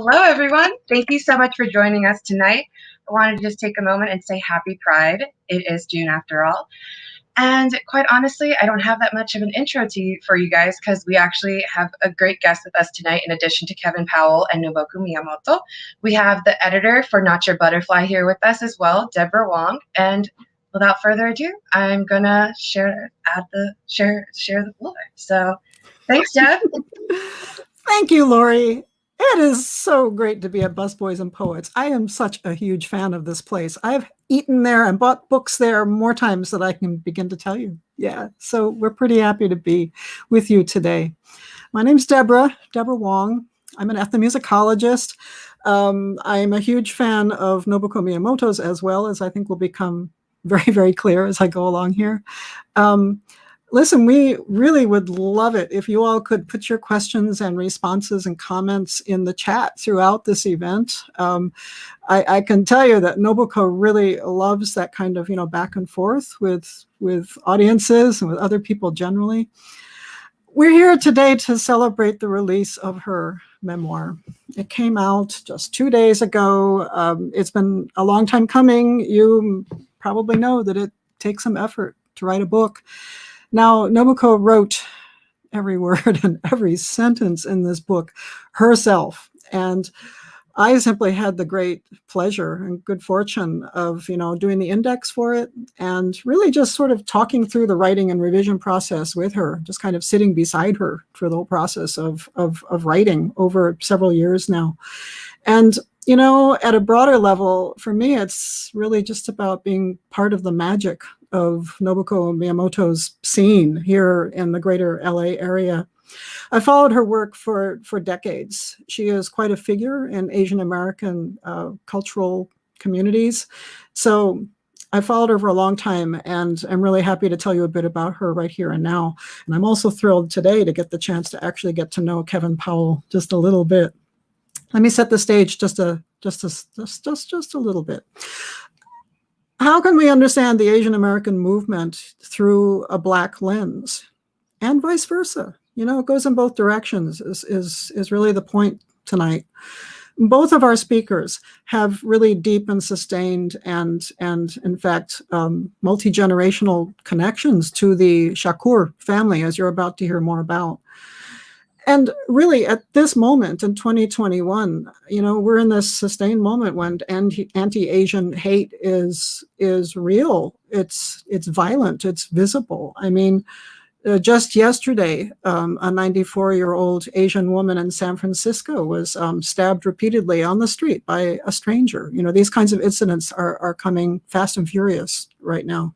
Hello, everyone. Thank you so much for joining us tonight. I wanted to just take a moment and say happy Pride. It is June after all. And quite honestly, I don't have that much of an intro for you guys because we actually have a great guest with us tonight. In addition to Kevin Powell and Nobuko Miyamoto, we have the editor for Not Your Butterfly here with us as well, Deborah Wong. And without further ado, I'm gonna share the floor. So, thanks, Deb. Thank you, Lori. It is so great to be at Busboys and Poets. I am such a huge fan of this place. I've eaten there and bought books there more times than I can begin to tell you. Yeah, so we're pretty happy to be with you today. My name's Deborah Wong. I'm an ethnomusicologist. I'm a huge fan of Nobuko Miyamoto's as well, as I think will become very, very clear as I go along here. Listen, we really would love it if you all could put your questions and responses and comments in the chat throughout this event. I can tell you that Nobuko really loves that kind of, back and forth with audiences and with other people generally. We're here today to celebrate the release of her memoir. It came out just 2 days ago. It's been a long time coming. You probably know that it takes some effort to write a book. Now, Nobuko wrote every word and every sentence in this book herself. And I simply had the great pleasure and good fortune of, doing the index for it and really just sort of talking through the writing and revision process with her, just kind of sitting beside her for the whole process of writing over several years now. And at a broader level, for me, it's really just about being part of the magic of Nobuko Miyamoto's scene here in the greater LA area. I followed her work for decades. She is quite a figure in Asian American cultural communities. So I followed her for a long time, and I'm really happy to tell you a bit about her right here and now. And I'm also thrilled today to get the chance to actually get to know Kevin Powell just a little bit. Let me set the stage just a little bit. How can we understand the Asian American movement through a Black lens, and vice versa? It goes in both directions. Is really the point tonight. Both of our speakers have really deep and sustained and in fact multi-generational connections to the Shakur family, as you're about to hear more about. And really, at this moment in 2021, we're in this sustained moment when anti-Asian hate is real. It's violent. It's visible. I mean, just yesterday, a 94-year-old Asian woman in San Francisco was stabbed repeatedly on the street by a stranger. These kinds of incidents are coming fast and furious right now.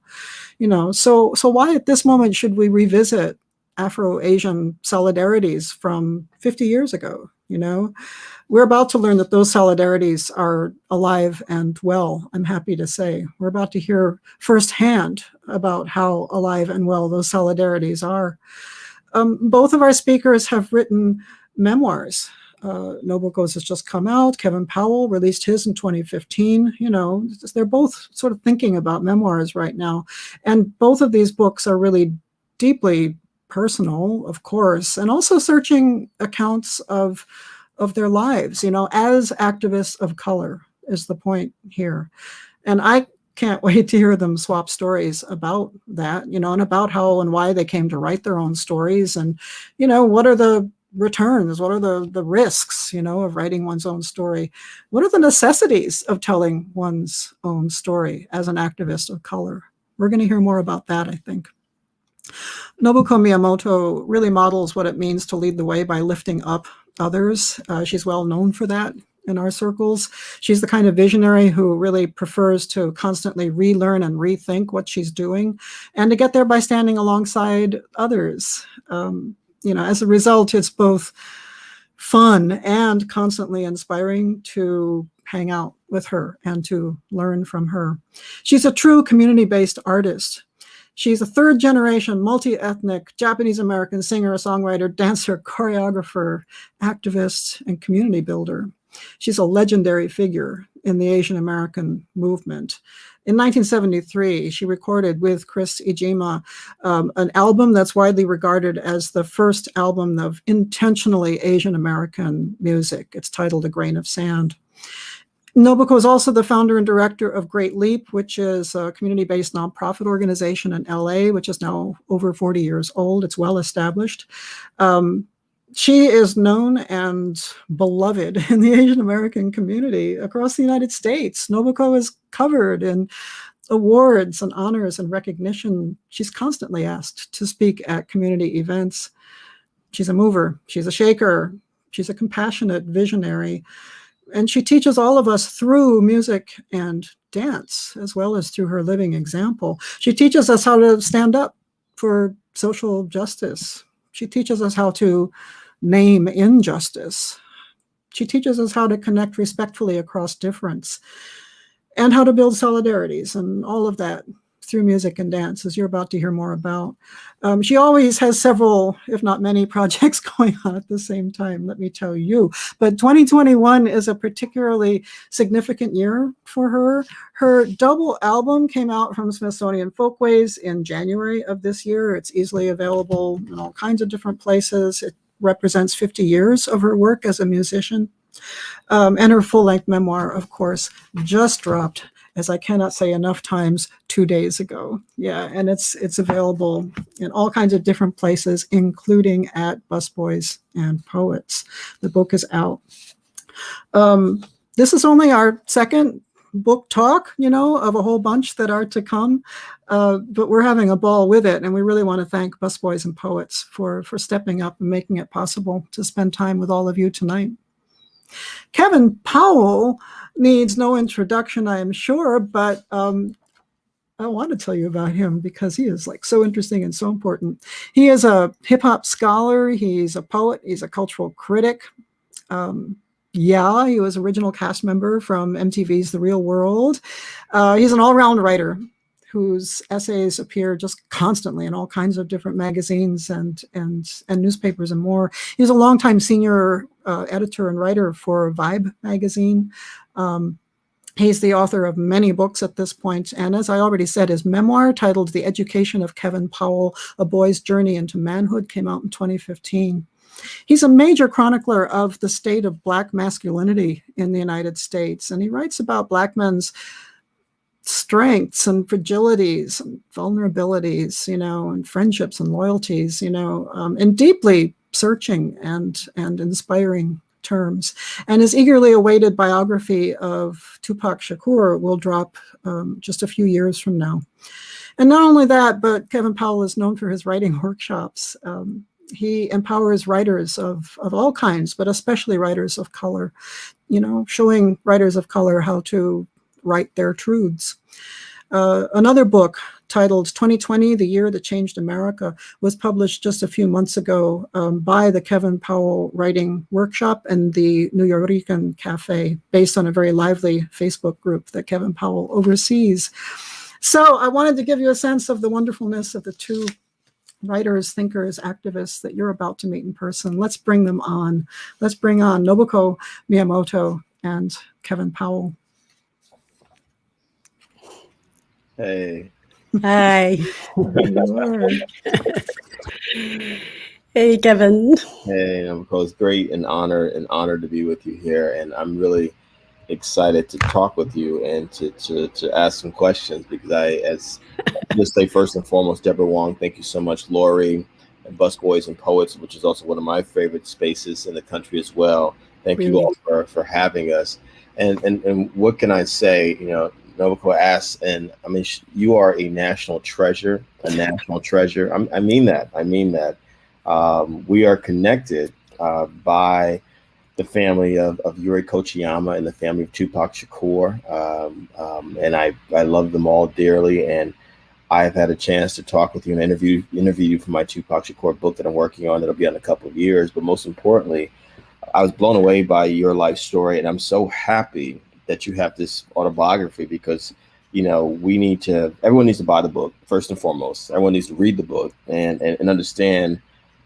So why at this moment should we revisit Afro-Asian solidarities from 50 years ago? We're about to learn that those solidarities are alive and well, I'm happy to say. We're about to hear firsthand about how alive and well those solidarities are. Both of our speakers have written memoirs. Nobuko's has just come out. Kevin Powell released his in 2015. They're both sort of thinking about memoirs right now. And both of these books are really deeply personal, of course, and also searching accounts of their lives, as activists of color is the point here. And I can't wait to hear them swap stories about that, and about how and why they came to write their own stories, and, what are the returns, what are the risks, of writing one's own story? What are the necessities of telling one's own story as an activist of color? We're going to hear more about that, I think. Nobuko Miyamoto really models what it means to lead the way by lifting up others. She's well known for that in our circles. She's the kind of visionary who really prefers to constantly relearn and rethink what she's doing, and to get there by standing alongside others. As a result, it's both fun and constantly inspiring to hang out with her and to learn from her. She's a true community-based artist. She's a third-generation, multi-ethnic, Japanese-American singer, songwriter, dancer, choreographer, activist, and community builder. She's a legendary figure in the Asian American movement. In 1973, she recorded with Chris Ijima an album that's widely regarded as the first album of intentionally Asian American music. It's titled A Grain of Sand. Nobuko is also the founder and director of Great Leap, which is a community-based nonprofit organization in LA, which is now over 40 years old. It's well established. She is known and beloved in the Asian American community across the United States. Nobuko is covered in awards and honors and recognition. She's constantly asked to speak at community events. She's a mover. She's a shaker. She's a compassionate visionary. And she teaches all of us through music and dance, as well as through her living example. She teaches us how to stand up for social justice. She teaches us how to name injustice. She teaches us how to connect respectfully across difference and how to build solidarities and all of that through music and dance, as you're about to hear more about. She always has several, if not many, projects going on at the same time, let me tell you. But 2021 is a particularly significant year for her. Her double album came out from Smithsonian Folkways in January of this year. It's easily available in all kinds of different places. It represents 50 years of her work as a musician. And her full-length memoir, of course, just dropped, as I cannot say enough times, 2 days ago. Yeah, and it's available in all kinds of different places, including at Busboys and Poets. The book is out. This is only our second book talk, of a whole bunch that are to come, but we're having a ball with it, and we really want to thank Busboys and Poets for stepping up and making it possible to spend time with all of you tonight. Kevin Powell needs no introduction, I am sure, but I want to tell you about him because he is so interesting and so important. He is a hip hop scholar. He's a poet. He's a cultural critic. He was original cast member from MTV's The Real World. He's an all-round writer whose essays appear just constantly in all kinds of different magazines and newspapers and more. He's a longtime senior editor and writer for Vibe magazine. He's the author of many books at this point, and as I already said, his memoir titled The Education of Kevin Powell, A Boy's Journey into Manhood came out in 2015. He's a major chronicler of the state of Black masculinity in the United States, and he writes about Black men's strengths and fragilities and vulnerabilities, and friendships and loyalties, in deeply searching and inspiring terms. And his eagerly awaited biography of Tupac Shakur will drop just a few years from now. And not only that, but Kevin Powell is known for his writing workshops. He empowers writers of all kinds, but especially writers of color, showing writers of color how to write their truths. Another book titled 2020, The Year That Changed America, was published just a few months ago by the Kevin Powell Writing Workshop and the New Yorican Cafe, based on a very lively Facebook group that Kevin Powell oversees. So I wanted to give you a sense of the wonderfulness of the two writers, thinkers, activists that you're about to meet in person. Let's bring them on. Let's bring on Nobuko Miyamoto and Kevin Powell. Hey. Hi. Hey, Kevin. Hey, Nobuko. It's great and honor to be with you here, and I'm really excited to talk with you and to ask some questions, because as just say first and foremost, Deborah Wong, thank you so much, Lori, and Busboys and Poets, which is also one of my favorite spaces in the country as well. Thank you all for having us. And what can I say? Nobuko asks, and I mean, you are a national treasure, I mean that. We are connected by the family of Yuri Kochiyama and the family of Tupac Shakur. And I love them all dearly. And I've had a chance to talk with you and interview you for my Tupac Shakur book that I'm working on. That'll be in a couple of years. But most importantly, I was blown away by your life story. And I'm so happy that you have this autobiography, because everyone needs to buy the book first and foremost. Everyone needs to read the book and understand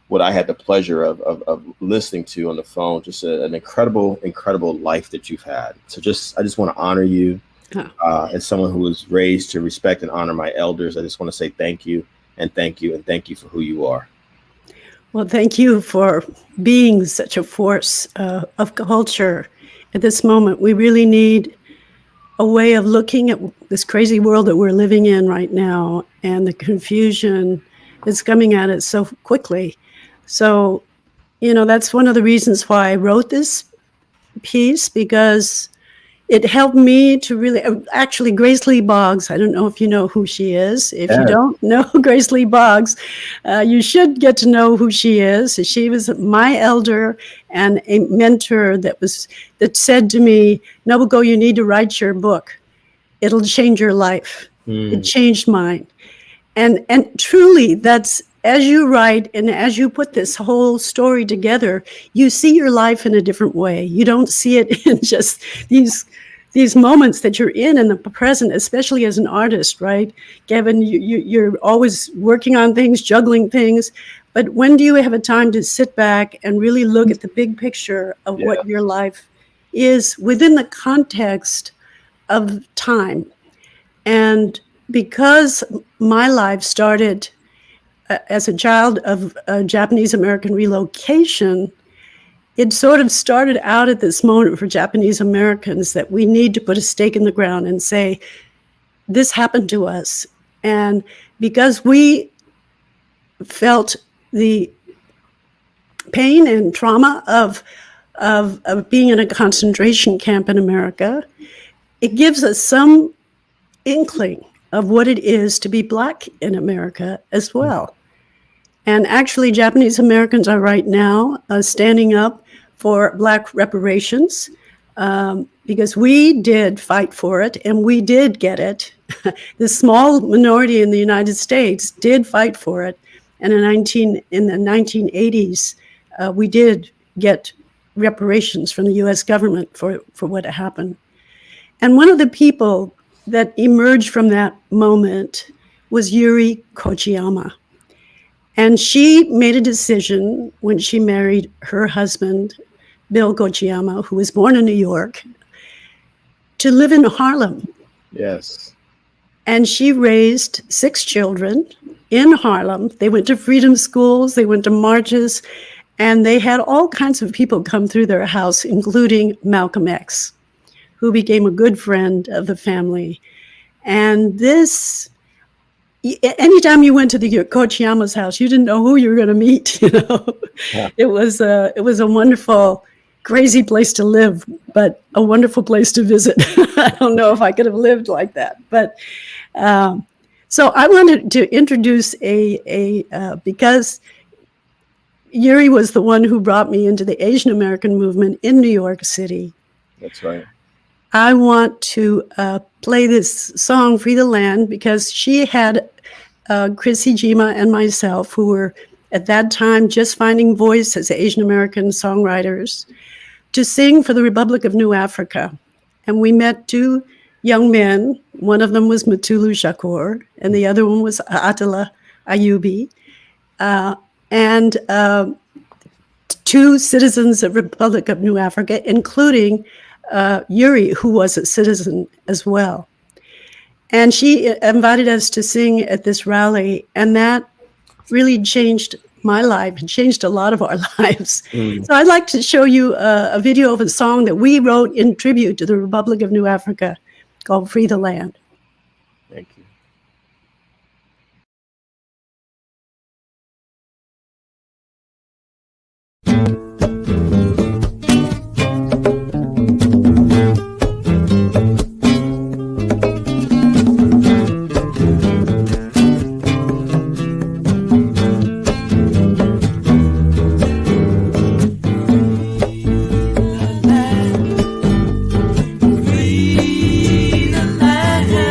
what I had the pleasure of listening to on the phone. Just an incredible life that you've had. So I just want to honor you Huh. As someone who was raised to respect and honor my elders, I just want to say thank you and thank you and thank you for who you are. Well, thank you for being such a force of culture at this moment. We really need a way of looking at this crazy world that we're living in right now and the confusion that's coming at us so quickly. So, that's one of the reasons why I wrote this piece, because it helped me to really, actually, Grace Lee Boggs, I don't know if you know who she is. If you don't know Grace Lee Boggs, you should get to know who she is. She was my elder and a mentor that said to me, Nobuko, you need to write your book. It'll change your life. It changed mine. And truly, that's, as you write and as you put this whole story together, you see your life in a different way. You don't see it in just these moments that you're in the present, especially as an artist, right? Gavin, you're always working on things, juggling things. But when do you have a time to sit back and really look at the big picture of what your life is within the context of time? And because my life started as a child of Japanese American relocation, it sort of started out at this moment for Japanese Americans that we need to put a stake in the ground and say, this happened to us. And because we felt the pain and trauma of being in a concentration camp in America, it gives us some inkling of what it is to be Black in America as well. And actually, Japanese Americans are right now standing up for Black reparations, because we did fight for it and we did get it. This small minority in the United States did fight for it. And in the 1980s, we did get reparations from the US government for what happened. And one of the people that emerged from that moment was Yuri Kochiyama. And she made a decision when she married her husband, Bill Kochiyama, who was born in New York, to live in Harlem. Yes. And she raised 6 children in Harlem. They went to freedom schools, they went to marches, and they had all kinds of people come through their house, including Malcolm X, who became a good friend of the family. And this, anytime you went to the Kochiyama's house, you didn't know who you were going to meet. Yeah. It was a wonderful, crazy place to live, but a wonderful place to visit. I don't know if I could have lived like that, but so I wanted to introduce because Yuri was the one who brought me into the Asian American movement in New York City. That's right. I want to play this song, Free the Land, because she had Chris Hijima and myself, who were at that time just finding voice as Asian American songwriters, to sing for the Republic of New Africa. And we met 2 young men. One of them was Mutulu Shakur, and the other one was Attila Ayubi. And 2 citizens of Republic of New Africa, including Yuri, who was a citizen as well. And she invited us to sing at this rally, and that really changed my life and changed a lot of our lives. So I'd like to show you a video of a song that we wrote in tribute to the Republic of New Africa called Free the Land. Thank you. Free the land.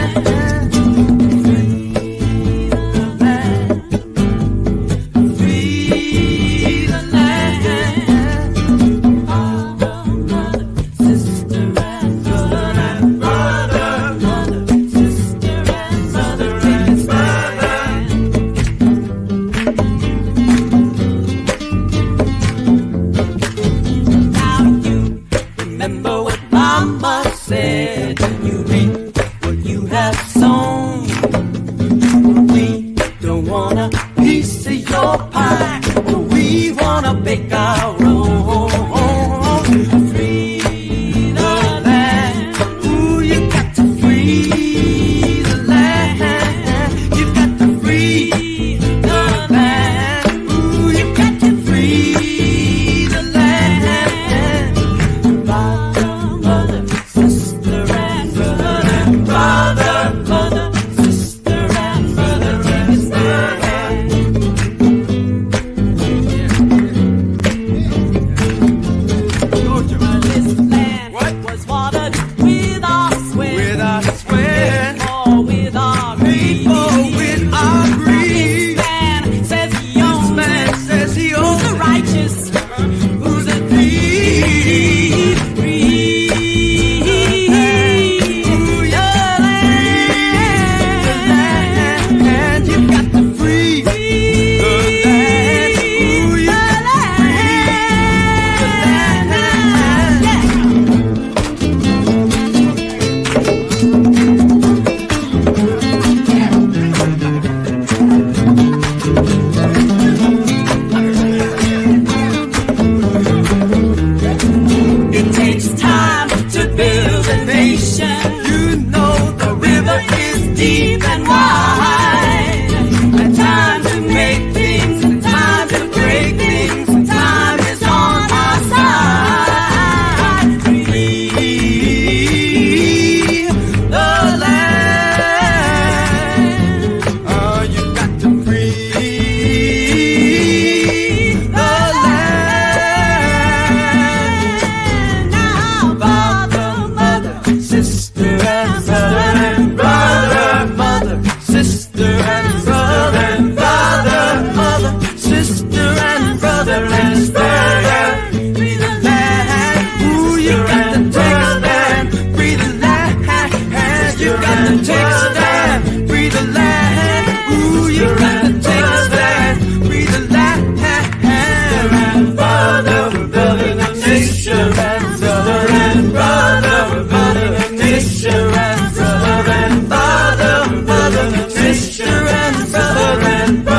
than butter.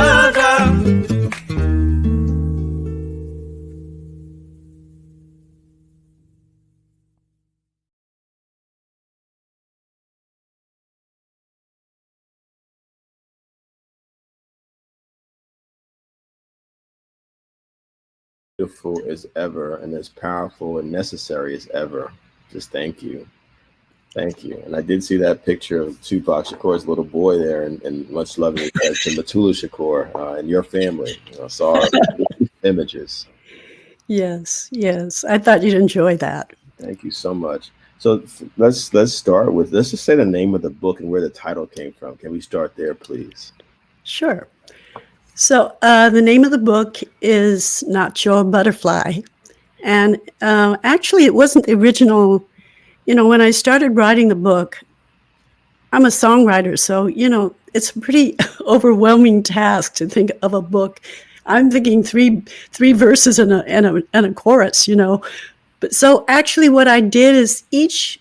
Beautiful as ever and as powerful and necessary as ever. Just thank you. Thank you. And I did see that picture of Tupac Shakur's little boy there, and much love to Matula Shakur and your family. I saw images. Yes, yes. I thought you'd enjoy that. Thank you so much. So let's start with, let's just say the name of the book and where the title came from. Can we start there, please? Sure. So the name of the book is Not Your Butterfly. And actually, it wasn't the original. When I started writing the book, I'm a songwriter, so, it's a pretty overwhelming task to think of a book. I'm thinking three verses and a chorus, But so actually what I did is each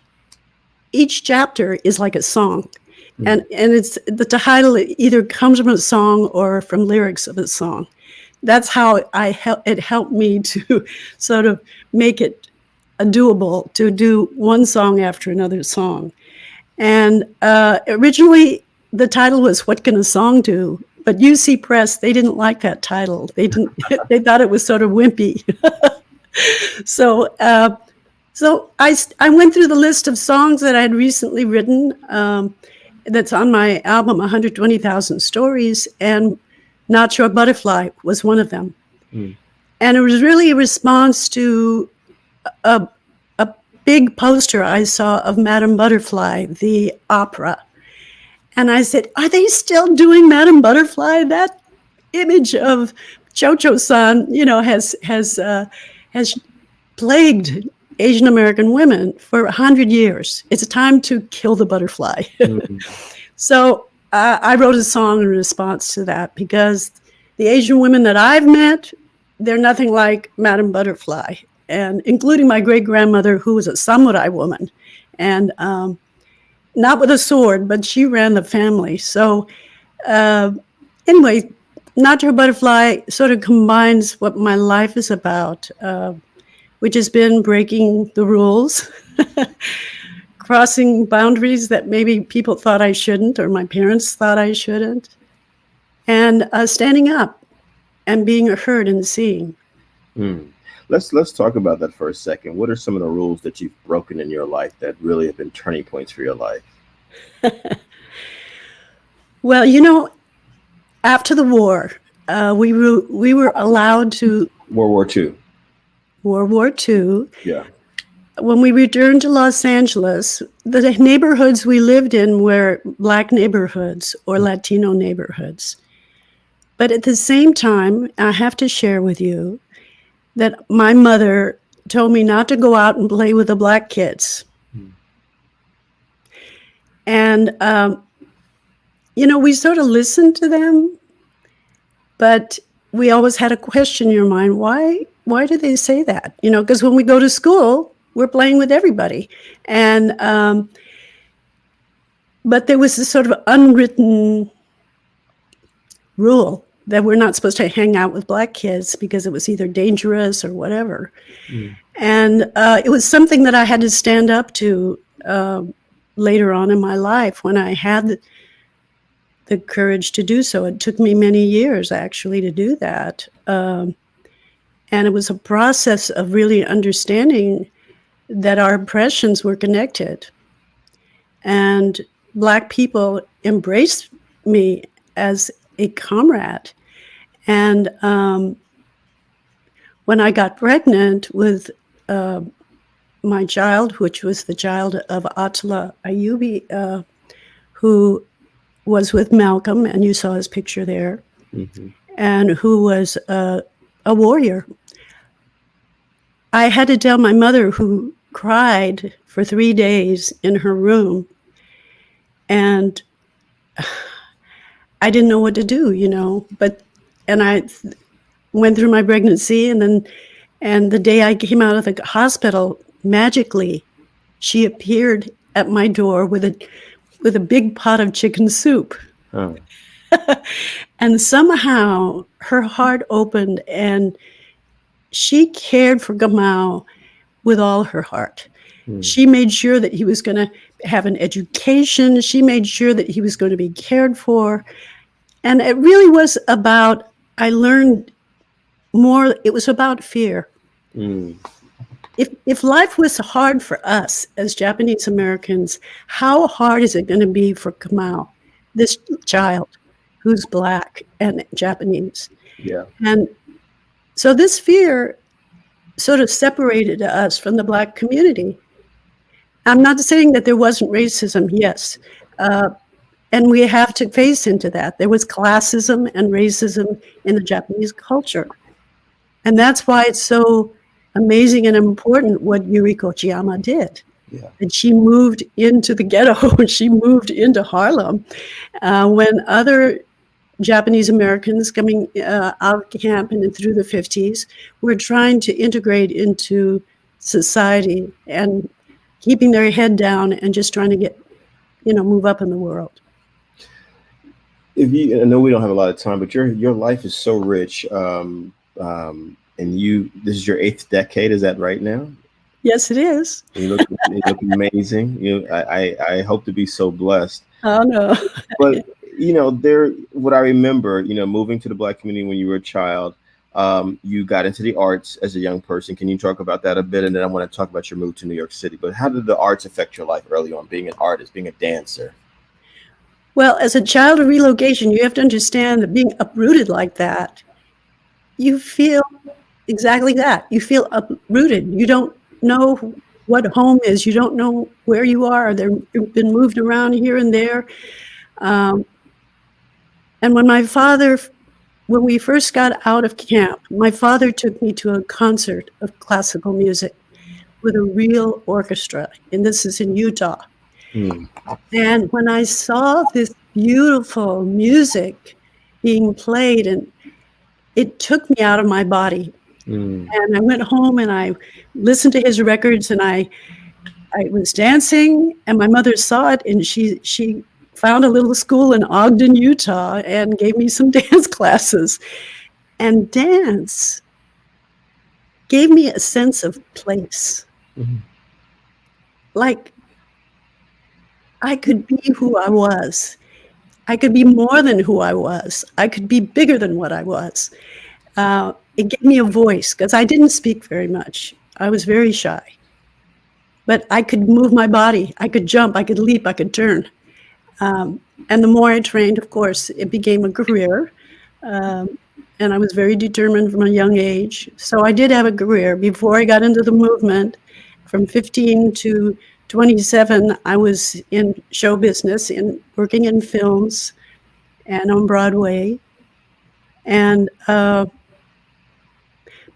chapter is like a song. And it's the title either comes from a song or from lyrics of a song. That's how it helped me to sort of make it doable to do one song after another song. And originally the title was What Can a Song Do? But UC Press, they didn't like that title. They thought it was sort of wimpy. So I went through the list of songs that I had recently written. That's on my album, 120,000 Stories, and Not Your Butterfly was one of them. And it was really a response to a big poster I saw of Madame Butterfly, the opera. And I said, are they still doing Madame Butterfly? That image of Cho-Cho-san, has plagued Asian American women for 100 years. It's time to kill the butterfly. So I wrote a song in response to that, because the Asian women that I've met, they're nothing like Madame Butterfly, and including my great-grandmother, who was a samurai woman, and not with a sword, but she ran the family. So anyway, Not Your Butterfly sort of combines what my life is about, which has been breaking the rules, crossing boundaries that maybe people thought I shouldn't, or my parents thought I shouldn't, and standing up and being heard and seen. Let's talk about that for a second. What are some of the rules that you've broken in your life that really have been turning points for your life? Well, after the war, we were allowed to... World War II. World War II. Yeah. When we returned to Los Angeles, the neighborhoods we lived in were Black neighborhoods or Latino neighborhoods. But at the same time, I have to share with you that my mother told me not to go out and play with the Black kids. And, we sort of listened to them, but we always had a question in your mind, why do they say that? Because when we go to school, we're playing with everybody. And, but there was this sort of unwritten rule that we're not supposed to hang out with Black kids because it was either dangerous or whatever. And it was something that I had to stand up to later on in my life when I had the courage to do so. It took me many years, actually, to do that. And it was a process of really understanding that our oppressions were connected. And Black people embraced me as a comrade. And when I got pregnant with my child, which was the child of Atala Ayubi, who was with Malcolm, and you saw his picture there, and who was a warrior, I had to tell my mother, who cried for 3 days in her room, and I didn't know what to do, and I went through my pregnancy, and the day I came out of the hospital, magically, she appeared at my door with a big pot of chicken soup. And somehow her heart opened and she cared for Gamal with all her heart. She made sure that he was going to have an education. She made sure that he was going to be cared for. And it really was about, I learned more, it was about fear. If life was hard for us as Japanese Americans, how hard is it going to be for Gamal, this child who's Black and Japanese? Yeah. And so this fear sort of separated us from the Black community. I'm not saying that there wasn't racism, yes. And we have to face into that. There was classism and racism in the Japanese culture. And that's why it's so amazing and important what Yuri Kochiyama did. Yeah. And she moved into the ghetto, she moved into Harlem when other Japanese Americans coming out of camp and through the 50s were trying to integrate into society and keeping their head down and just trying to get, move up in the world. I know we don't have a lot of time, but your life is so rich. And this is your 8th decade, is that right now? Yes, it is. You look amazing. I hope to be so blessed. Oh no. But what I remember, moving to the Black community when you were a child, you got into the arts as a young person. Can you talk about that a bit? And then I want to talk about your move to New York City. But how did the arts affect your life early on, being an artist, being a dancer? Well, as a child of relocation, you have to understand that being uprooted like that, you feel exactly that. You feel uprooted. You don't know what home is. You don't know where you are. You've been moved around here and there. And when we first got out of camp, my father took me to a concert of classical music with a real orchestra, and this is in Utah. And when I saw this beautiful music being played, and it took me out of my body. And I went home and I listened to his records, and I was dancing, and my mother saw it, and she found a little school in Ogden, Utah, and gave me some dance classes. And dance gave me a sense of place. Like I could be who I was. I could be more than who I was. I could be bigger than what I was. It gave me a voice because I didn't speak very much. I was very shy. But I could move my body. I could jump. I could leap. I could turn. And the more I trained, of course, it became a career. And I was very determined from a young age. So I did have a career. Before I got into the movement, from 15 to 27, I was in show business, working in films and on Broadway. And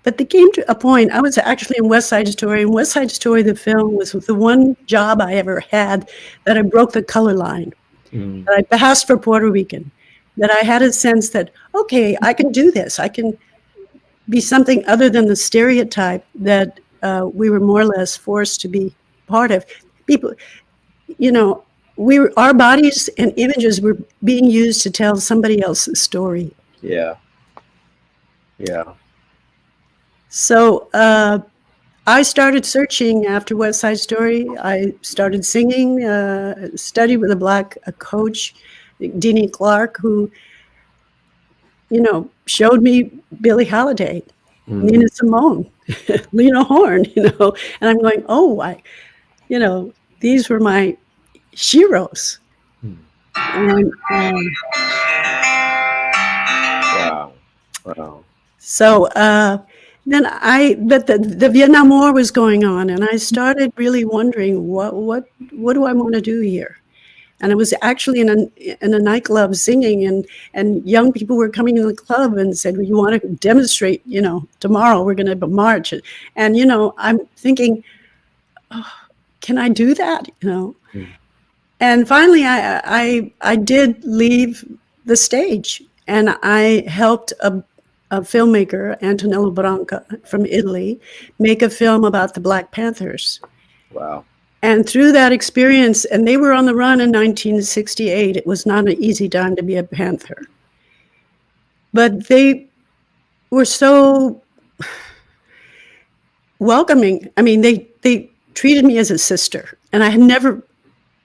but there came to a point, I was actually in West Side Story. And West Side Story, the film, was the one job I ever had that I broke the color line. That I passed for Puerto Rican. That I had a sense that, okay, I can do this. I can be something other than the stereotype that we were more or less forced to be part of. People, our bodies and images were being used to tell somebody else's story. Yeah. So I started searching after West Side Story. I started singing, studied with a Black coach, Deanie Clark, who, showed me Billie Holiday, Nina Simone, Lena Horne, and I'm going, these were my sheroes. And, wow. So then but the Vietnam War was going on, and I started really wondering what do I want to do here? And I was actually in a nightclub singing, and young people were coming in the club and said, well, you want to demonstrate, tomorrow we're going to have a march. And, I'm thinking, can I do that? And finally I did leave the stage, and I helped a filmmaker, Antonello Branca from Italy, make a film about the Black Panthers. Wow. And through that experience, and they were on the run in 1968, it was not an easy time to be a Panther. but they were so welcoming. I mean, they treated me as a sister, and I had never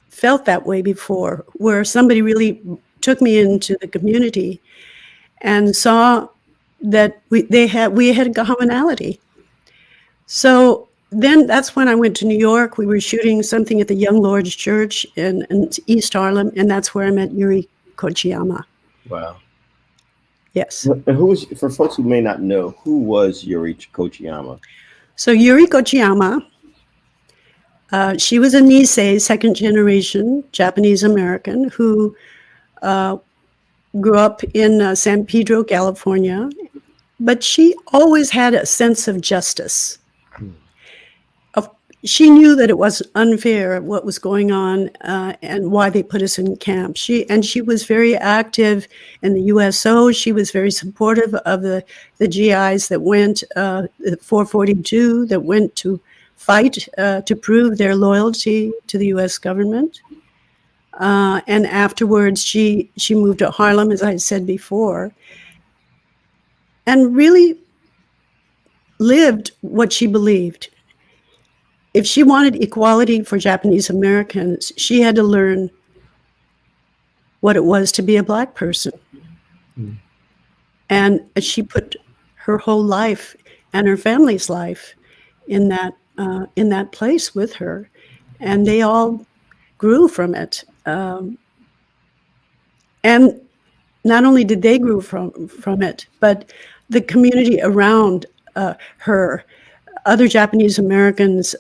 felt that way before, where somebody really took me into the community and saw that we had a commonality. So then that's when I went to New York. We were shooting something at the Young Lord's Church in East Harlem, and that's where I met Yuri Kochiyama. Wow. Yes. And who was, for folks who may not know, who was Yuri Kochiyama? So Yuri Kochiyama, she was a Nisei, second generation Japanese American who grew up in San Pedro, California, but she always had a sense of justice. She knew that it was unfair what was going on and why they put us in camp. She was very active in the USO. She was very supportive of the GIs that went, the 442, that went to fight to prove their loyalty to the U.S. government. And afterwards, she moved to Harlem, as I said before, and really lived what she believed. If she wanted equality for Japanese Americans, she had to learn what it was to be a Black person. Mm. And she put her whole life and her family's life in that place with her, and they all grew from it. And not only did they grow from it, but the community around her. Other Japanese Americans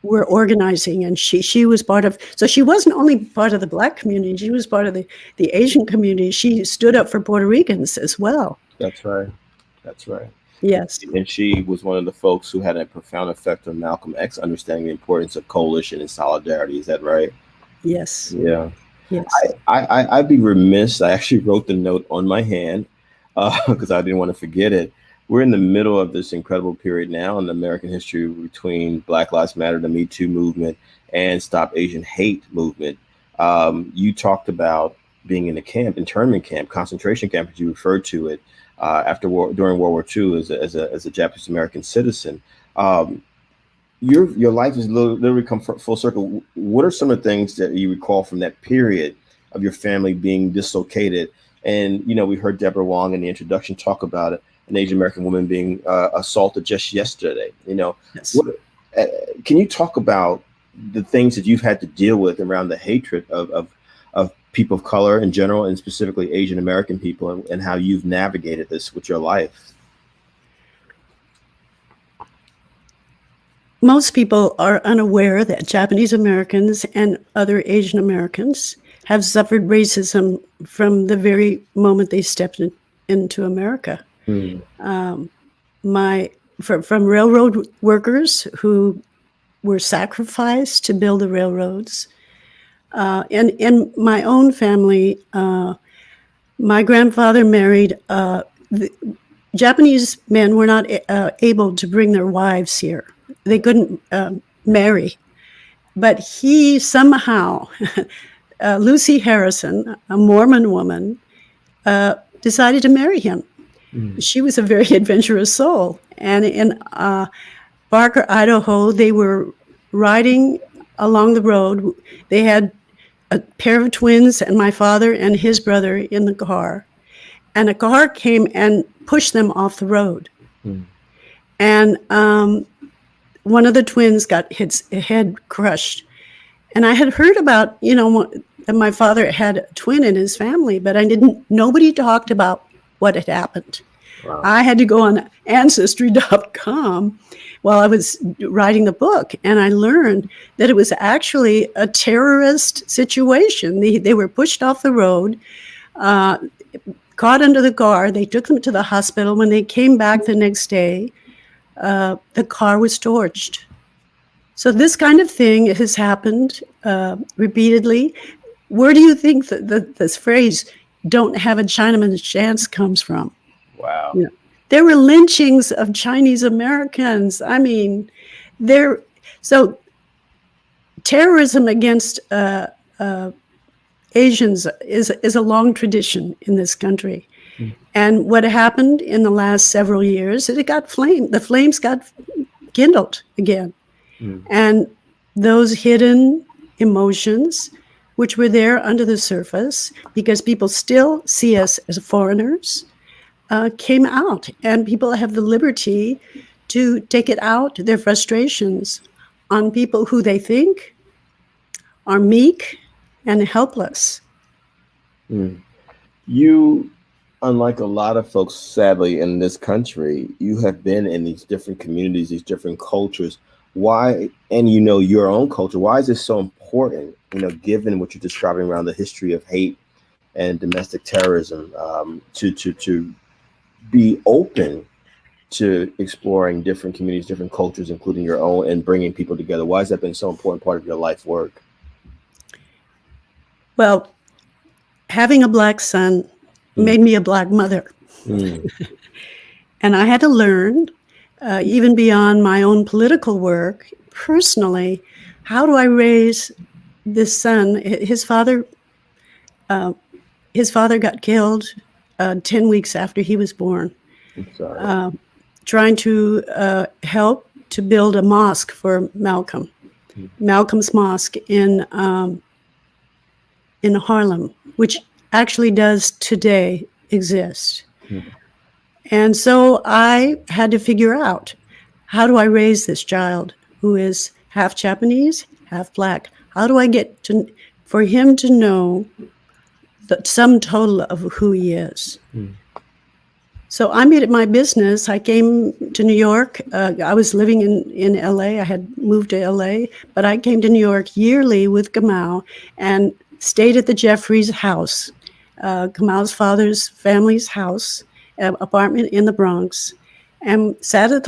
were organizing, and she was part of. So she wasn't only part of the Black community; she was part of the Asian community. She stood up for Puerto Ricans as well. That's right. That's right. Yes. And she was one of the folks who had a profound effect on Malcolm X, understanding the importance of coalition and solidarity. Is that right? Yes. Yeah. Yes. I'd be remiss. I actually wrote the note on my hand because I didn't want to forget it. We're in the middle of this incredible period now in American history between Black Lives Matter, the Me Too movement, and Stop Asian Hate movement. You talked about being in a camp, internment camp, concentration camp, as you referred to it, during World War II as a Japanese American citizen. Your life has literally come full circle. What are some of the things that you recall from that period of your family being dislocated? And, we heard Deborah Wong in the introduction talk about it. An Asian American woman being assaulted just yesterday. Yes. Can you talk about the things that you've had to deal with around the hatred of people of color in general, and specifically Asian American people, and how you've navigated this with your life? Most people are unaware that Japanese Americans and other Asian Americans have suffered racism from the very moment they stepped into America. From railroad workers who were sacrificed to build the railroads. And in my own family, my grandfather married, Japanese men were not able to bring their wives here. They couldn't marry. But he somehow, Lucy Harrison, a Mormon woman, decided to marry him. She was a very adventurous soul. And in Barker, Idaho, they were riding along the road. They had a pair of twins and my father and his brother in the car. And a car came and pushed them off the road. And one of the twins got his head crushed. And I had heard about, that my father had a twin in his family, but nobody talked about what had happened. Wow. I had to go on Ancestry.com while I was writing the book, and I learned that it was actually a terrorist situation. They were pushed off the road, caught under the car. They took them to the hospital. When they came back the next day, the car was torched. So this kind of thing has happened repeatedly. Where do you think that this phrase, "don't have a Chinaman's chance," comes from? Wow. There were lynchings of Chinese Americans. I mean, so terrorism against Asians is a long tradition in this country. Mm. And what happened in the last several years, the flames got kindled again. Mm. And those hidden emotions, which were there under the surface, because people still see us as foreigners, came out. And people have the liberty to take it out, their frustrations, on people who they think are meek and helpless. Mm. You, unlike a lot of folks, sadly, in this country, you have been in these different communities, these different cultures. Why, and you know your own culture, why is this so important, given what you're describing around the history of hate and domestic terrorism, to be open to exploring different communities, different cultures, including your own, and bringing people together? Why has that been so important part of your life work? Well, having a Black son made me a Black mother. Mm. And I had to learn, even beyond my own political work, personally, how do I raise this son? His father got killed 10 weeks after he was born, I'm sorry. trying to help to build a mosque for Malcolm. Mm. Malcolm's Mosque in Harlem, which actually does today exist. Mm. And so I had to figure out, how do I raise this child who is half Japanese, half Black? How do I get for him to know the sum total of who he is? Mm. So I made it my business. I came to New York. I was living in LA. I had moved to LA, but I came to New York yearly with Gamal and stayed at the Jeffries house, Gamal's father's family's house, apartment in the Bronx, and sat on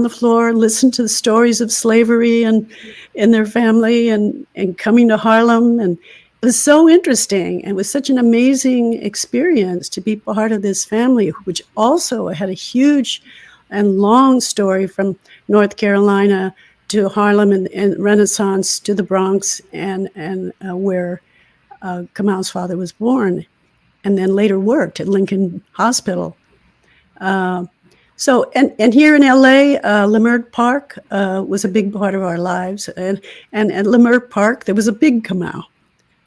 the floor, listened to the stories of slavery and in their family and coming to Harlem. And it was so interesting. It was such an amazing experience to be part of this family, which also had a huge and long story from North Carolina to Harlem and Renaissance to the Bronx and where Kamal's father was born, and then later worked at Lincoln Hospital. So here in LA, Leimert Park was a big part of our lives. And at Leimert Park, there was a big Kamal,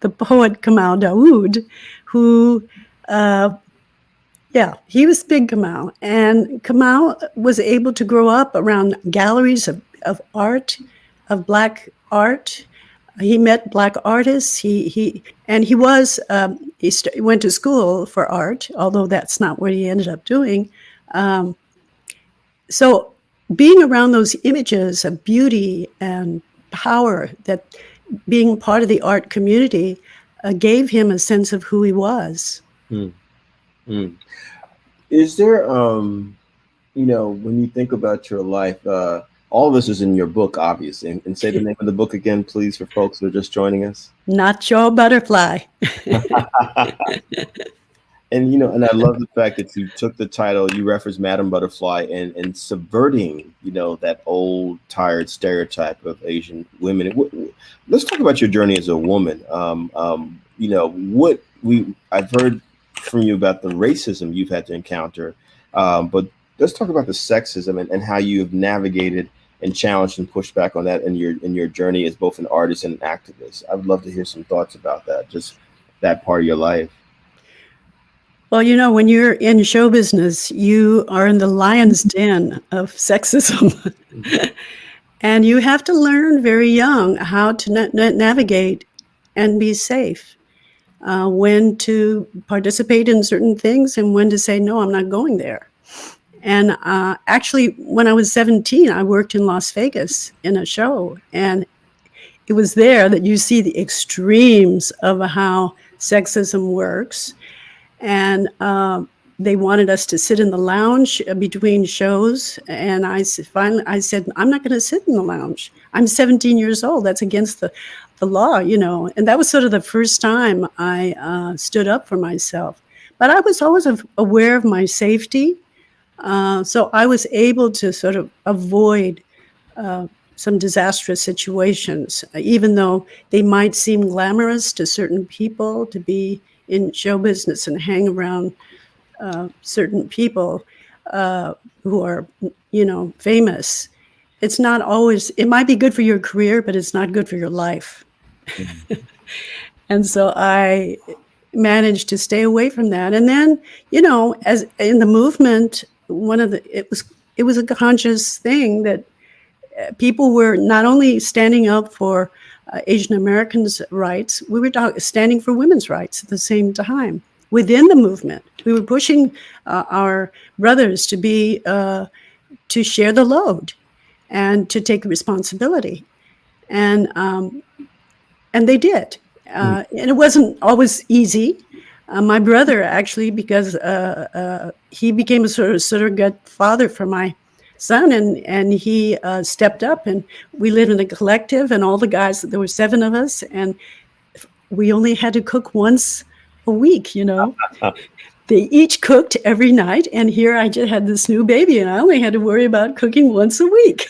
the poet Kamal Daoud, who, he was big Kamal. And Kamal was able to grow up around galleries of art, of Black art. He met Black artists. He went to school for art, although that's not what he ended up doing. So being around those images of beauty and power, that being part of the art community, gave him a sense of who he was. Mm. Mm. Is there, when you think about your life, all of this is in your book, obviously, and say the name of the book again, please, for folks who are just joining us. Not Your Butterfly. And I love the fact that you took the title, you referenced Madame Butterfly, and subverting, that old, tired stereotype of Asian women. Let's talk about your journey as a woman. I've heard from you about the racism you've had to encounter, but let's talk about the sexism and how you've navigated and challenged and pushed back on that in your journey as both an artist and an activist. I would love to hear some thoughts about that, just that part of your life. Well, when you're in show business, you are in the lion's den of sexism. And you have to learn very young how to navigate and be safe, when to participate in certain things and when to say, no, I'm not going there. And actually, when I was 17, I worked in Las Vegas in a show. And it was there that you see the extremes of how sexism works. And they wanted us to sit in the lounge between shows. And finally I said, I'm not going to sit in the lounge. I'm 17 years old. That's against the law, And that was sort of the first time I stood up for myself. But I was always aware of my safety. So I was able to sort of avoid some disastrous situations, even though they might seem glamorous to certain people to be in show business and hang around certain people who are, famous. It's not always, it might be good for your career, but it's not good for your life. And so I managed to stay away from that. And then, as in the movement, it was a conscious thing that people were not only standing up for Asian Americans' rights, we were standing for women's rights at the same time. Within the movement, we were pushing our brothers to be to share the load and to take responsibility, and they did. And it wasn't always easy. My brother actually, because he became a sort of surrogate father for my son, and he stepped up, and we lived in a collective, and all the guys, there were 7 of us, and we only had to cook once a week, They each cooked every night, and here I just had this new baby, and I only had to worry about cooking once a week.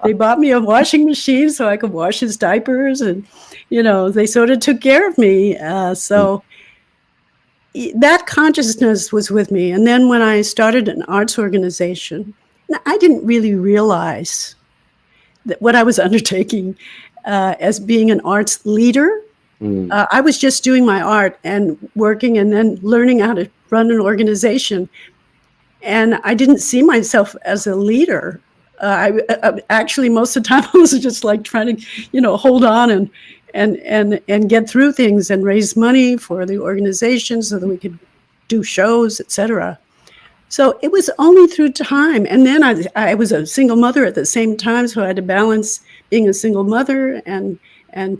They bought me a washing machine so I could wash his diapers, and they sort of took care of me. So that consciousness was with me. And then when I started an arts organization, I didn't really realize that what I was undertaking as being an arts leader. I was just doing my art and working and then learning how to run an organization. And I didn't see myself as a leader. I actually, most of the time, I was just like trying to, hold on and get through things and raise money for the organization so that we could do shows, etc. So it was only through time. And then I was a single mother at the same time, so I had to balance being a single mother and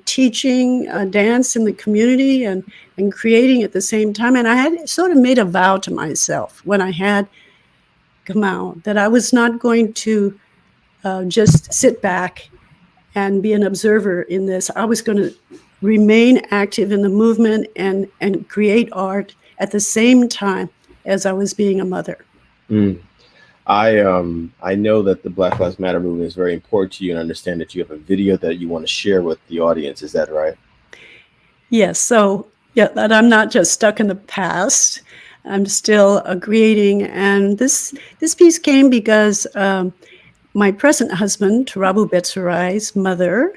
teaching dance in the community and creating at the same time. And I had sort of made a vow to myself when I had Kamau that I was not going to just sit back and be an observer in this. I was going to remain active in the movement and create art at the same time as I was being a mother. I know that the Black Lives Matter movement is very important to you, and understand that you have a video that you want to share with the audience. Is that right? Yes. So that I'm not just stuck in the past. I'm still creating. And this piece came because my present husband, Turabu Betsurai's mother,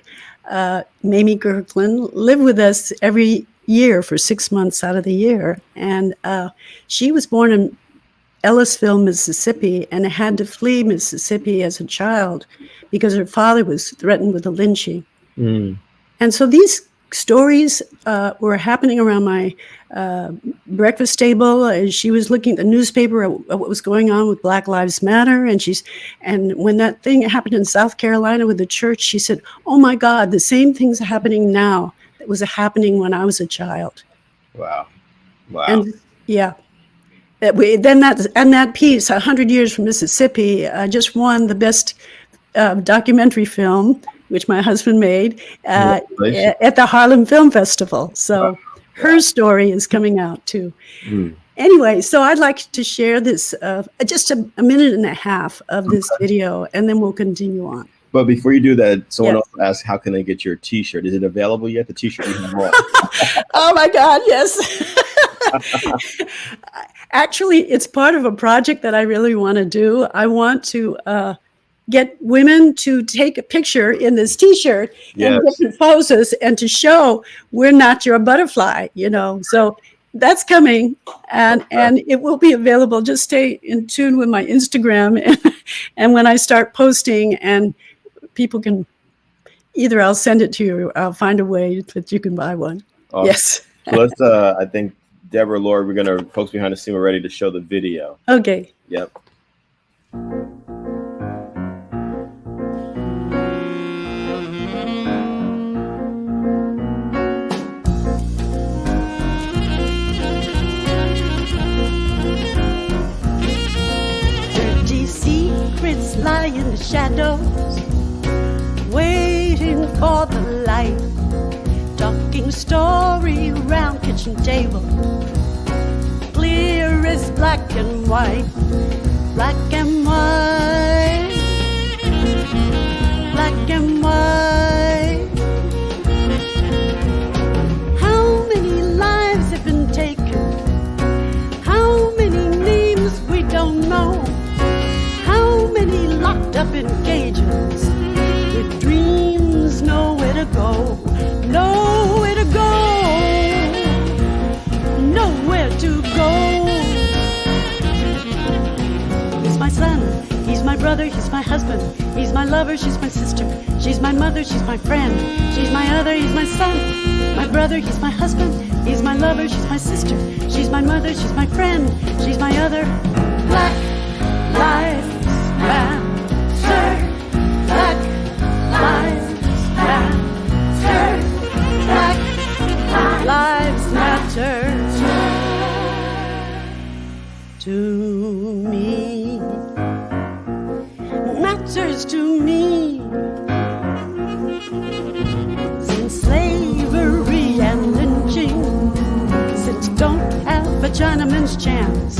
Mamie Kirkland, lived with us every year for 6 months out of the year. And she was born in Ellisville, Mississippi, and had to flee Mississippi as a child because her father was threatened with a lynching. And so these stories were happening around my breakfast table. And she was looking at the newspaper at what was going on with Black Lives Matter. And when that thing happened in South Carolina with the church, she said, "Oh my God, the same thing's happening now that was happening when I was a child." Wow. And yeah. That piece, 100 Years from Mississippi, just won the best documentary film, which my husband made at the Harlem Film Festival. So her story is coming out too. Anyway, so I'd like to share this, just a minute and a half of this video, and then we'll continue on. But before you do that, someone else asked, how can they get your T-shirt? Is it available yet? The T-shirt you have on. Oh my God, yes. Actually, it's part of a project that I really want to do. I want to get women to take a picture in this T-shirt in different poses and to show we're not your butterfly, So that's coming, and it will be available. Just stay in tune with my Instagram, and when I start posting, and people can either I'll send it to you, or I'll find a way that you can buy one. Awesome. Yes. So let's. I think Deborah, Laura, we're gonna folks behind the scene. We're ready to show the video. Okay. Yep. Dirty secrets lie in the shadows, waiting for the light. Talking story round kitchen table, clear as black and white, black and white. brother, he's my husband. He's my lover, she's my sister. She's my mother, she's my friend. She's my other, he's my son. My brother, he's my husband. He's my lover, she's my sister. She's my mother, she's my friend. She's my other. Black Lives Matter. Black Lives Matter. Black Lives Matter. To me, matters to me. Since slavery and lynching, since don't have a Chinaman's chance,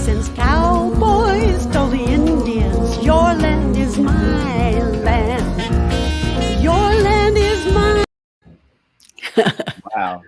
since cowboys stole the Indians, your land is my land. Your land is mine. Wow.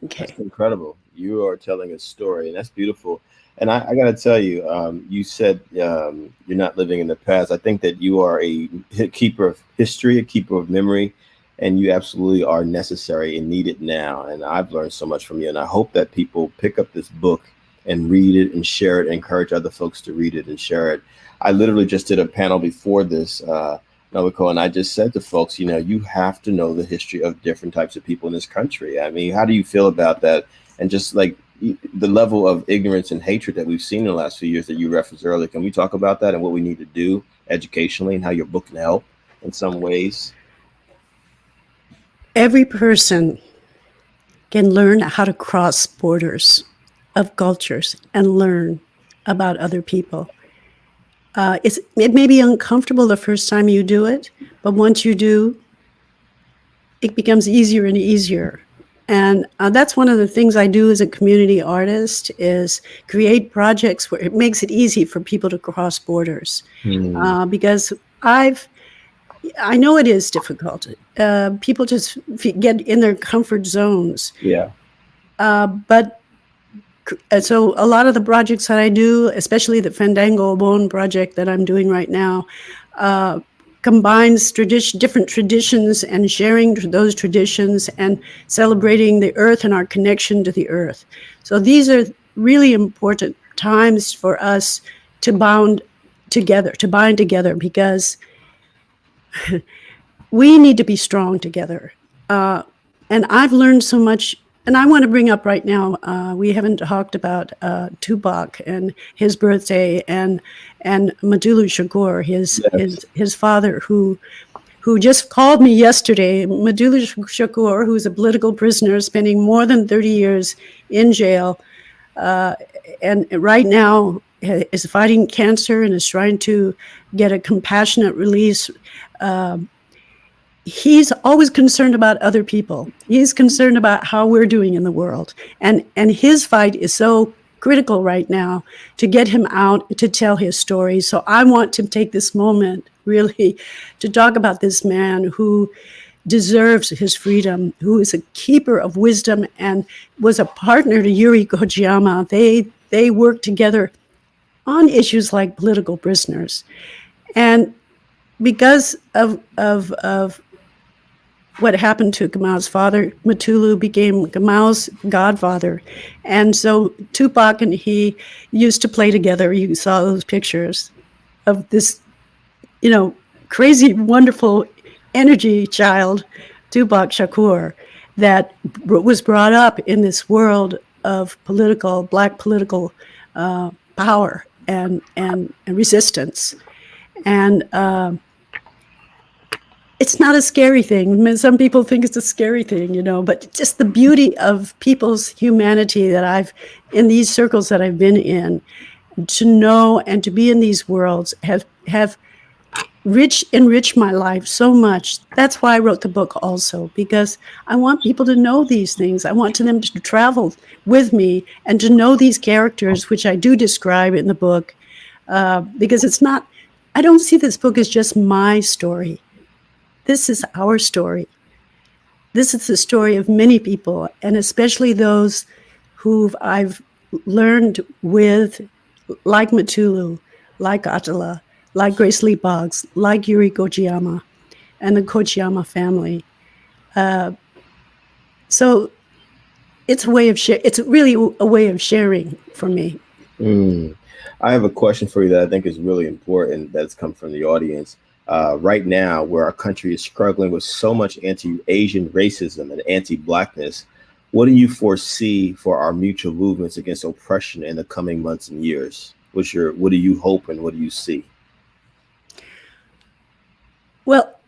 Okay. That's incredible. You are telling a story, and that's beautiful. And I got to tell you, you said you're not living in the past. I think that you are a keeper of history, a keeper of memory, and you absolutely are necessary and needed now. And I've learned so much from you, and I hope that people pick up this book and read it and share it, and encourage other folks to read it and share it. I literally just did a panel before this, Nobuko, and I just said to folks, you have to know the history of different types of people in this country. I mean, how do you feel about that? And just like the level of ignorance and hatred that we've seen in the last few years that you referenced earlier, can we talk about that and what we need to do educationally and how your book can help in some ways? Every person can learn how to cross borders of cultures and learn about other people. It may be uncomfortable the first time you do it, but once you do, it becomes easier and easier. And that's one of the things I do as a community artist, is create projects where it makes it easy for people to cross borders. Because I know it is difficult. People just get in their comfort zones. Yeah. But so a lot of the projects that I do, especially the Fandango Bone project that I'm doing right now, combines different traditions and sharing those traditions and celebrating the earth and our connection to the earth. So these are really important times for us to bind together, because we need to be strong together. And I've learned so much. And I want to bring up right now, we haven't talked about Tupac and his birthday, and Madulu Shakur, his father, who just called me yesterday. Madulu Shakur, who's a political prisoner, spending more than 30 years in jail, and right now is fighting cancer and is trying to get a compassionate release. He's always concerned about other people. He's concerned about how we're doing in the world. And his fight is so critical right now to get him out to tell his story. So I want to take this moment really to talk about this man who deserves his freedom, who is a keeper of wisdom and was a partner to Yuri Kojiyama. They worked together on issues like political prisoners. And because of what happened to Gamal's father, Matulu became Gamal's godfather. And so Tupac and he used to play together. You saw those pictures of this, crazy, wonderful energy child, Tupac Shakur, that was brought up in this world of Black political power and resistance. And it's not a scary thing. I mean, some people think it's a scary thing, but just the beauty of people's humanity that in these circles that I've been in, to know and to be in these worlds have enriched my life so much. That's why I wrote the book also, because I want people to know these things. I want them to travel with me and to know these characters, which I do describe in the book, because I don't see this book as just my story. This is our story. This is the story of many people, and especially those who I've learned with, like Matulu, like Atala, like Grace Lee Boggs, like Yuri Kojiyama, and the Kojiyama family. So it's really a way of sharing for me. Mm. I have a question for you that I think is really important that's come from the audience. Right now, where our country is struggling with so much anti-Asian racism and anti-blackness, what do you foresee for our mutual movements against oppression in the coming months and years? What do you hope and what do you see? Well,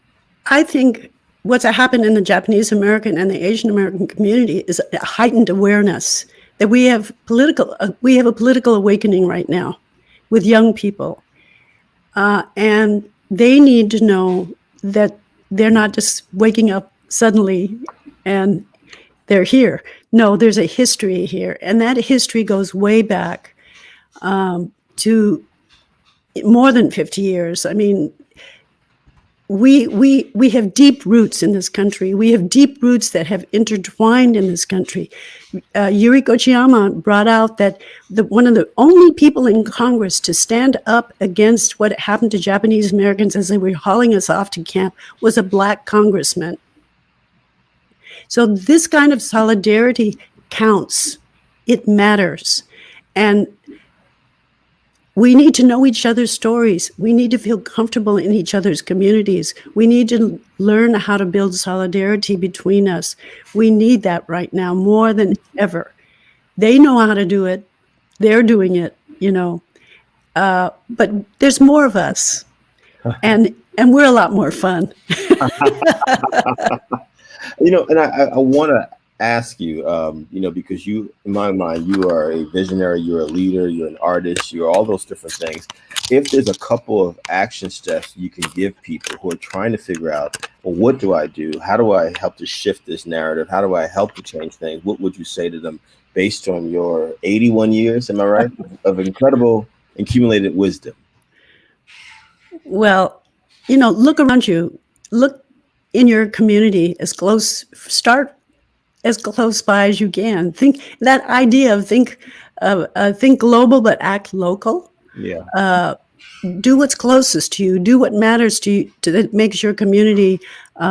I think what's happened in the Japanese American and the Asian American community is a heightened awareness that we have a political awakening right now with young people, and they need to know that they're not just waking up suddenly and they're here. No, there's a history here, and that history goes way back to more than 50 years. I mean, we have deep roots in this country. We have deep roots that have intertwined in this country. Yuri Kochiyama brought out that one of the only people in Congress to stand up against what happened to Japanese Americans as they were hauling us off to camp was a Black congressman. So this kind of solidarity counts. It matters. And we need to know each other's stories. We need to feel comfortable in each other's communities. We need to learn how to build solidarity between us. We need that right now more than ever. They know how to do it. They're doing it, but there's more of us. And we're a lot more fun. And I want to ask you, because you, in my mind, you are a visionary, you're a leader, you're an artist, you're all those different things. If there's a couple of action steps you can give people who are trying to figure out, well, what do I do? How do I help to shift this narrative? How do I help to change things? What would you say to them based on your 81 years, am I right, of incredible accumulated wisdom? Well, look around you. Look in your community start as close by as you can. Think that idea of think global but act local. Yeah. Do what's closest to you. Do what matters to you that makes your community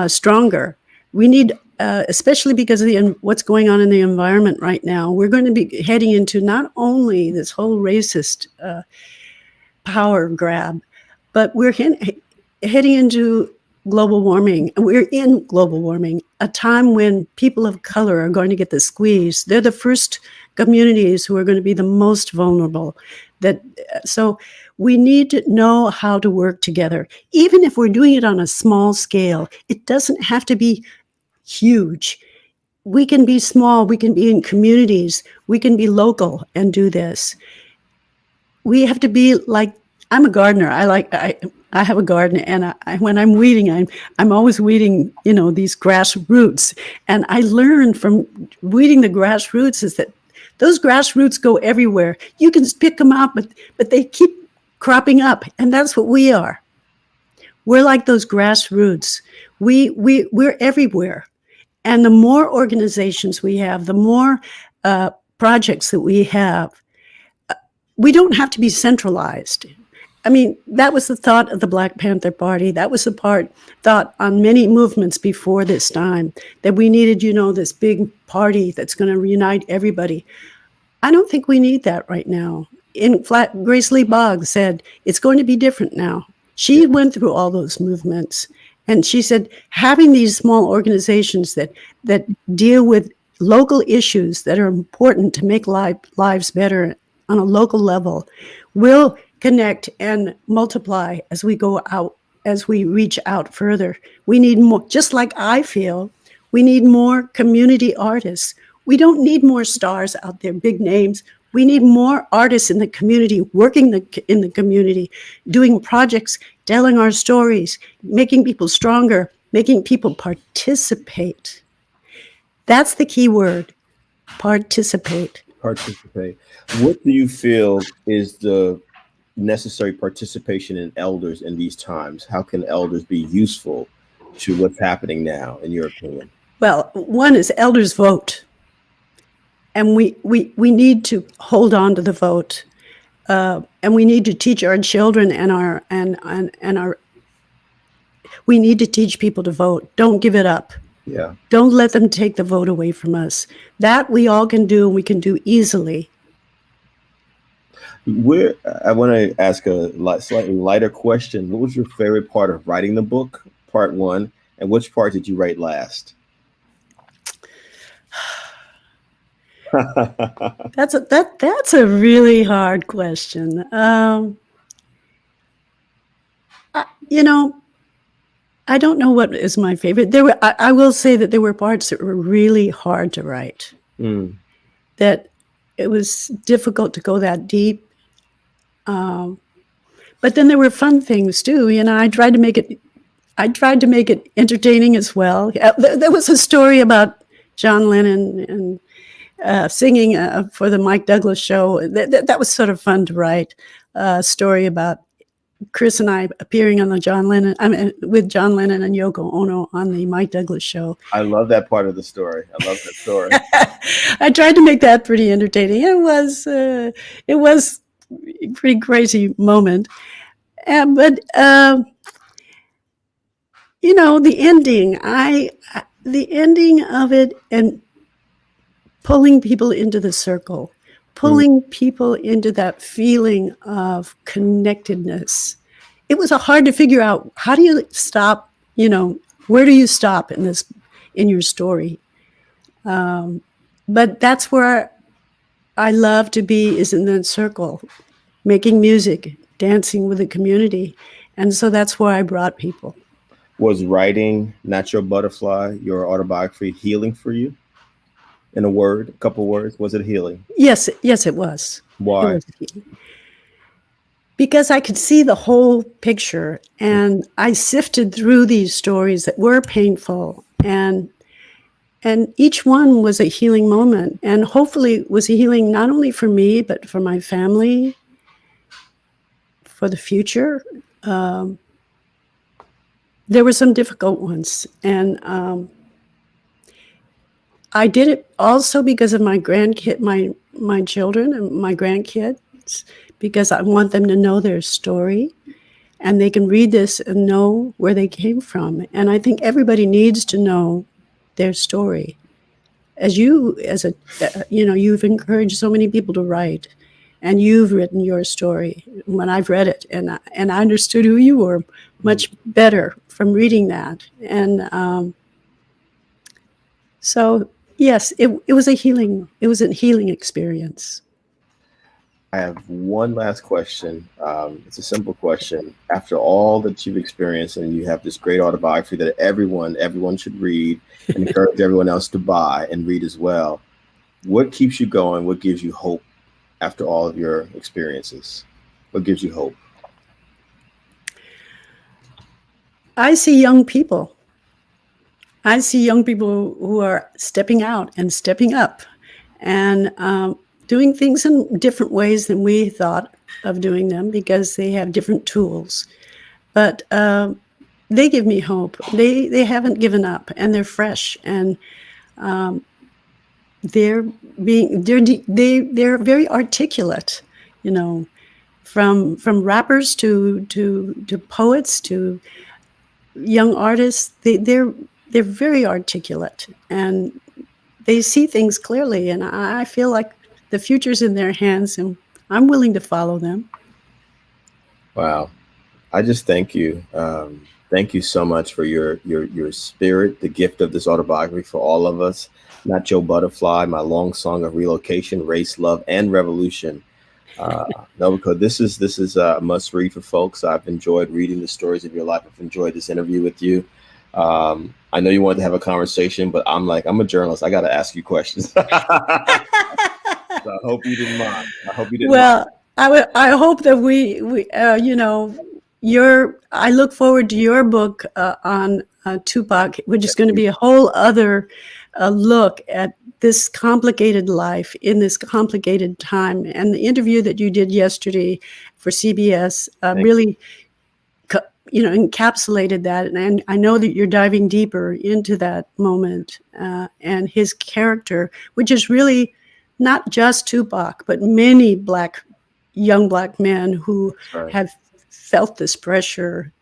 stronger. We need, especially because of what's going on in the environment right now, we're going to be heading into not only this whole racist power grab, but we're heading into global warming. And we're in global warming, a time when people of color are going to get the squeeze. They're the first communities who are going to be the most vulnerable. So we need to know how to work together. Even if we're doing it on a small scale, it doesn't have to be huge. We can be small, we can be in communities, we can be local and do this. We have to be like, I'm a gardener. I have a garden, and when I'm weeding, I'm always weeding, these grass roots. And I learned from weeding the grass roots is that those grass roots go everywhere. You can pick them up, but they keep cropping up, and that's what we are. We're like those grass roots. We're everywhere, and the more organizations we have, the more projects that we have. We don't have to be centralized. I mean, that was the thought of the Black Panther Party. That was the thought on many movements before this time, that we needed, this big party that's going to reunite everybody. I don't think we need that right now. Grace Lee Boggs said, it's going to be different now. She went through all those movements, and she said, having these small organizations that deal with local issues that are important to make lives better on a local level will connect and multiply as we go out, as we reach out further. We need more, just like I feel, we need more community artists. We don't need more stars out there, big names. We need more artists in the community, working in the community, doing projects, telling our stories, making people stronger, making people participate. That's the key word, participate. Participate. What do you feel is the necessary participation in elders in these times? How can elders be useful to what's happening now, in your opinion? Well, one is elders vote, and we need to hold on to the vote, and we need to teach our children we need to teach people to vote. Don't give it up. Yeah. Don't let them take the vote away from us. That we all can do, and we can do easily. Where I want to ask a slightly lighter question. What was your favorite part of writing the book, part one, and which part did you write last? That's a really hard question. You know, I don't know what is my favorite. I will say that there were parts that were really hard to write. Mm. That it was difficult to go that deep. But then there were fun things too. I tried to make it entertaining as well. There was a story about John Lennon and singing for the Mike Douglas show. That was sort of fun to write. A story about Chris and I appearing on with John Lennon and Yoko Ono on the Mike Douglas show. I love that part of the story. I love that story. I tried to make that pretty entertaining. It was a pretty crazy moment. But the ending of it, and pulling people into the circle, pulling people into that feeling of connectedness. It was hard to figure out, how do you stop, where do you stop in your story? But that's where I love to be, is in that circle, making music, dancing with the community. And so that's where I brought people. Was writing Natural Butterfly, your autobiography, healing for you? In a couple words, was it healing? Yes, it was. Why? It was because I could see the whole picture, and I sifted through these stories that were painful, and each one was a healing moment, and hopefully was a healing not only for me, but for my family, for the future. There were some difficult ones, and I did it also because of my children and my grandkids, because I want them to know their story, and they can read this and know where they came from. And I think everybody needs to know their story. You've encouraged so many people to write, and you've written your story. When I've read it, and I understood who you were much better from reading that. And so yes, it was a healing experience. I have one last question. It's a simple question. After all that you've experienced, and you have this great autobiography that everyone should read, and encourage everyone else to buy and read as well, what keeps you going? What gives you hope after all of your experiences? What gives you hope? I see young people. I see young people who are stepping out and stepping up, and doing things in different ways than we thought of doing them, because they have different tools. But they give me hope. They haven't given up, and they're fresh, and they're very articulate. From rappers to poets to young artists. They're very articulate, and they see things clearly. And I feel like the future's in their hands, and I'm willing to follow them. Wow. I just thank you. Thank you so much for your spirit, the gift of this autobiography for all of us. Natural Butterfly, my long song of relocation, race, love, and revolution. Nobuko, this is a must read for folks. I've enjoyed reading the stories of your life. I've enjoyed this interview with you. I know you wanted to have a conversation, but I'm a journalist. I got to ask you questions. So I hope you didn't mind. Well, I hope that I look forward to your book on Tupac, which is going to be a whole other look at this complicated life in this complicated time. And the interview that you did yesterday for CBS really encapsulated that. And I know that you're diving deeper into that moment and his character, which is really not just Tupac, but many young black men who have felt this pressure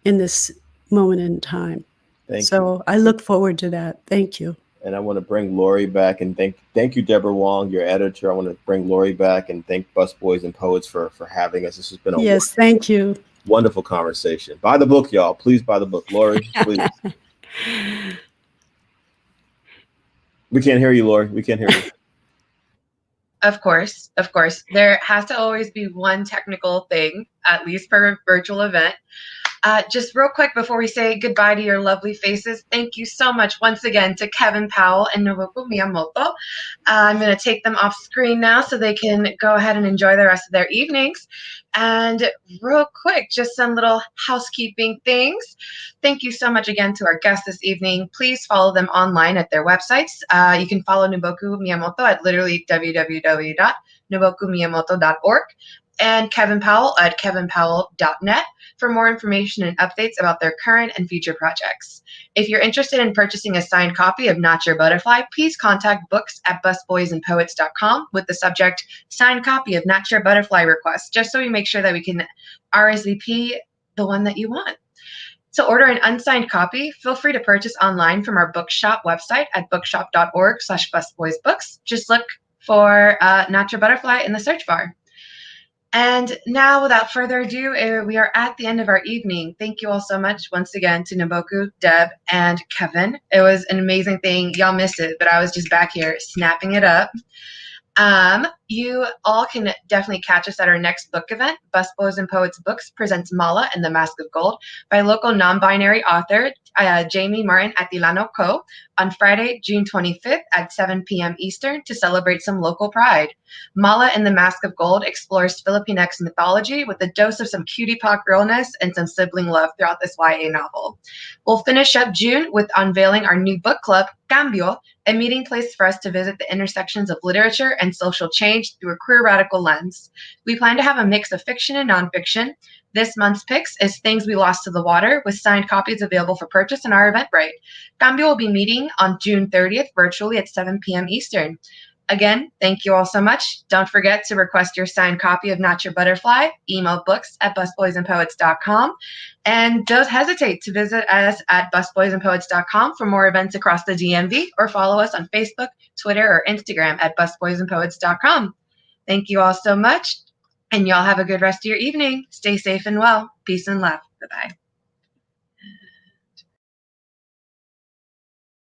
in this moment in time. Thank you. I look forward to that. Thank you. and I want to bring Lori back and thank you, Deborah Wong, your editor. I want to bring Lori back and thank Busboys and Poets for having us. This has been a Yes, thank you. wonderful conversation. Buy the book, y'all. Please buy the book. Lori, please. We can't hear you, Lori. We can't hear you. Of course, of course. There has to always be one technical thing, at least for a virtual event. Just real quick before we say goodbye to your lovely faces, thank you so much once again to Kevin Powell and Nobuko Miyamoto. I'm going to take them off screen now so they can go ahead and enjoy the rest of their evenings. And real quick, just some little housekeeping things. Thank you so much again to our guests this evening. Please follow them online at their websites. You can follow Nobuko Miyamoto at literally www.nobukomiyamoto.org and Kevin Powell at kevinpowell.net for more information and updates about their current and future projects. If you're interested in purchasing a signed copy of Not Your Butterfly, please contact books@busboysandpoets.com with the subject signed copy of Not Your Butterfly request, just so we make sure that we can RSVP the one that you want. To order an unsigned copy, feel free to purchase online from our bookshop website at bookshop.org/busboysbooks. Just look for Not Your Butterfly in the search bar. And now, without further ado, we are at the end of our evening. Thank you all so much once again to Nobuko, Deb, and Kevin. It was an amazing thing. Y'all missed it, but I was just back here snapping it up. You all can definitely catch us at our next book event. Busboys and Poets Books presents Mala and the Mask of Gold by local non-binary author Jamie Martin Atilano Co. on Friday, June 25th at 7 p.m. Eastern to celebrate some local pride. Mala and the Mask of Gold explores Filipinx mythology with a dose of some cutie pop realness and some sibling love throughout this YA novel. We'll finish up June with unveiling our new book club, Cambio, a meeting place for us to visit the intersections of literature and social change through a queer radical lens. We plan to have a mix of fiction and nonfiction. This month's picks is Things We Lost to the Water, with signed copies available for purchase on our Eventbrite. Cambio will be meeting on June 30th virtually at 7 p.m. Eastern. Again, thank you all so much. Don't forget to request your signed copy of Not Your Butterfly. Email books@busboysandpoets.com. And don't hesitate to visit us at busboysandpoets.com for more events across the DMV, or follow us on Facebook, Twitter, or Instagram at busboysandpoets.com. Thank you all so much, and y'all have a good rest of your evening. Stay safe and well. Peace and love. Bye-bye.